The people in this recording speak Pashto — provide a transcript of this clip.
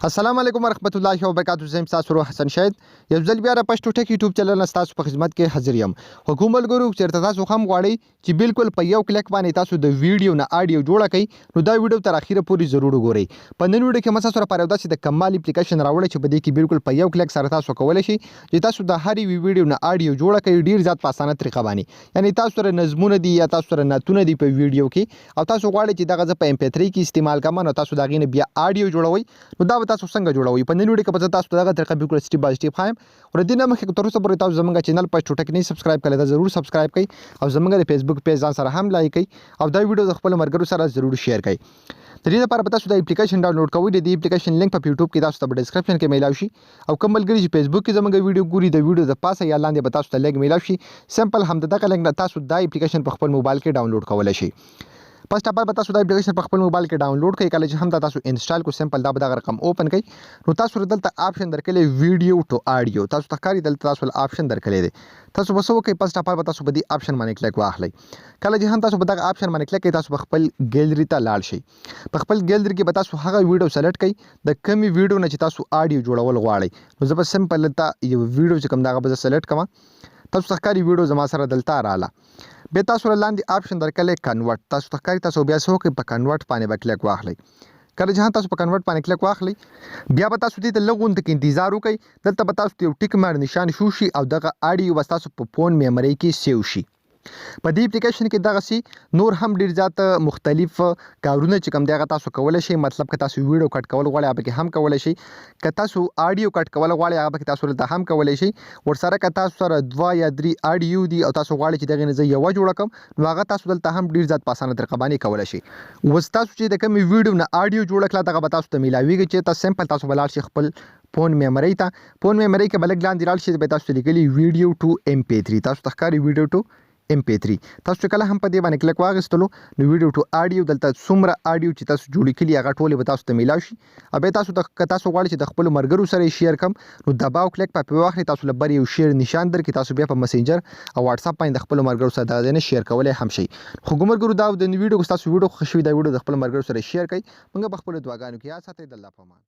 السلام علیکم ورحمت الله وبرکاتہ. زم تاسو ورو حسن شاهد یو ځل بیا را پښتو ټک یوټیوب چینل تاسو په خدمت کې حاضر یم. حکومت ګورو چیرته تاسو هم غواړئ چې بالکل په یو کلیک باندې تاسو د ویډیو نه اډیو جوړه کړئ نو دا ویډیو تر اخیره پورې ضرور وګورئ. په نن ویډیو کې مسا سره پر داسې د کمال اپلیکیشن راوړی چې په دې کې بالکل په یو کلیک سره تاسو کولای شئ چې تاسو د هر یو ویډیو نه اډیو جوړه کړئ ډیر زیات په اسانه طریقه باندې. یعنی تاسو سره نظمونه دي یا تاسو سره ناتونه دي په ویډیو کې او تاسو غواړئ چې دغه په MP3 کې استعمال کوم نو تاسو دا غینه بیا اډیو جوړوي نو دا به تاسو څنګه جوړوي. په نن ویډیو کې به تاسو دغه طریقه بالکل سټیپ بای سټیپ خایم. ورته نه مخکې تر اوسه پورې تاسو زموږ چینل پښتو ټک نه سبسکرایب کړئ دا ضرور سبسکرایب کړئ او زموږ د فیسبوک پیج ځان سره هم لایک کړئ او دا ویډیو د خپل مرګرو سره ضرور شیر کړئ. د دې لپاره به تاسو د اپلیکیشن ډاونلوډ کوئ. د دې اپلیکیشن لینک په یوټیوب کې تاسو ته په ډسکرپشن کې میلاو شي او کوم ملګری چې فیسبوک کې زموږ ویډیو ګوري د ویډیو د پاسه یا لاندې به تاسو ته لینک میلاو شي. سمپل هم دغه لینک نه تاسو د اپلیکیشن په خپل موبایل کې ډاونلوډ کولای شئ. پس ټاپل به تاسو د اپلیکیشن په خپل موبایل کې ډاونلوډ کړئ. کله چې هم تاسو انسټال کو سمپل دا به دغه رقم اوپن کړئ نو تاسو دلته آپشن درکړي ویډیو ټو اډیو تاسو تخکاری دلته تاسو آپشن درکړي دي. تاسو به څه وکړئ پس ټاپل به تاسو په دې آپشن باندې کلیک واخلئ. کله چې هم تاسو په دغه آپشن باندې کلیک کړئ تاسو په خپل ګیلري ته لاړ شئ. په خپل ګیلري کې به تاسو هغه ویډیو سلیکټ کړئ د کومي ویډیو نه چې تاسو اډیو جوړول غواړئ. نو زه به سمپل دلته یو ویډیو چې کوم دغه به سلیکټ کوم. تاسو تخکاری ویډیو زما سره دلته رااله. به تاسو لاندې آپشن درکړي کنورټ تاسو تخکاری تاسو بیا څه وکړئ په کنورټ باندې به کلیک واخلئ. کله چې تاسو په کنورټ باندې کلیک واخلئ بیا به تاسو دې ته لږ وخت انتظار وکړئ. دلته به تاسو یو ټیک مار نشان شو شي او دغه اډیو به تاسو په فون میموري کې سیو شي. په دې اپلیکیشن کې دغه سي نور هم ډیر زیات مختلف کارونه چې کوم دغه تاسو کولای شئ. مطلب که تاسو ویډیو کټ کول غواړئ هغه کې هم کولای شئ. که تاسو اډیو کټ کول غواړئ هغه کې تاسو له هم کولای شئ. ورسره که تاسو سره 2 یا 3 اډیو دي او تاسو غواړئ چې دغه نه زه یو جوړ کړم نو هغه تاسو دلته هم ډیر زیات په اسانه طریقه باندې کولای شئ. وس تاسو چې د کوم ویډیو نه اډیو جوړ کړل دغه به تاسو ته میلاویږي چې تاسو سمپل تاسو بلار شي خپل فون میموري ته. فون میموري کې بلګ لاندې رال شي به تاسو لیکلي ویډیو ټو MP3 تاسو تخکاری ویډیو ټو MP3 تاسو چې کله هم په دې باندې کلیک واغستلو نو ویډیو ټو اډیو دلته څومره اډیو چې تاسو جوړی کړي هغه ټول به تاسو ته میلاو شي. او به تاسو غواړئ چې د خپل مرګرو سره شیر کم نو دباو کلیک په واخلي تاسو لبر یو شیر نشان درکې تاسو بیا په مسنجر او واتس اپ باندې خپل مرګرو سره دا نه شیر کولای هم شي. خو ګمرګرو دا د ویډیو تاسو ویډیو خوشوي دا ویډیو د خپل مرګرو سره شیر کړئ. موږ په خپل دعاګانو کې یا ساتي د الله په امان.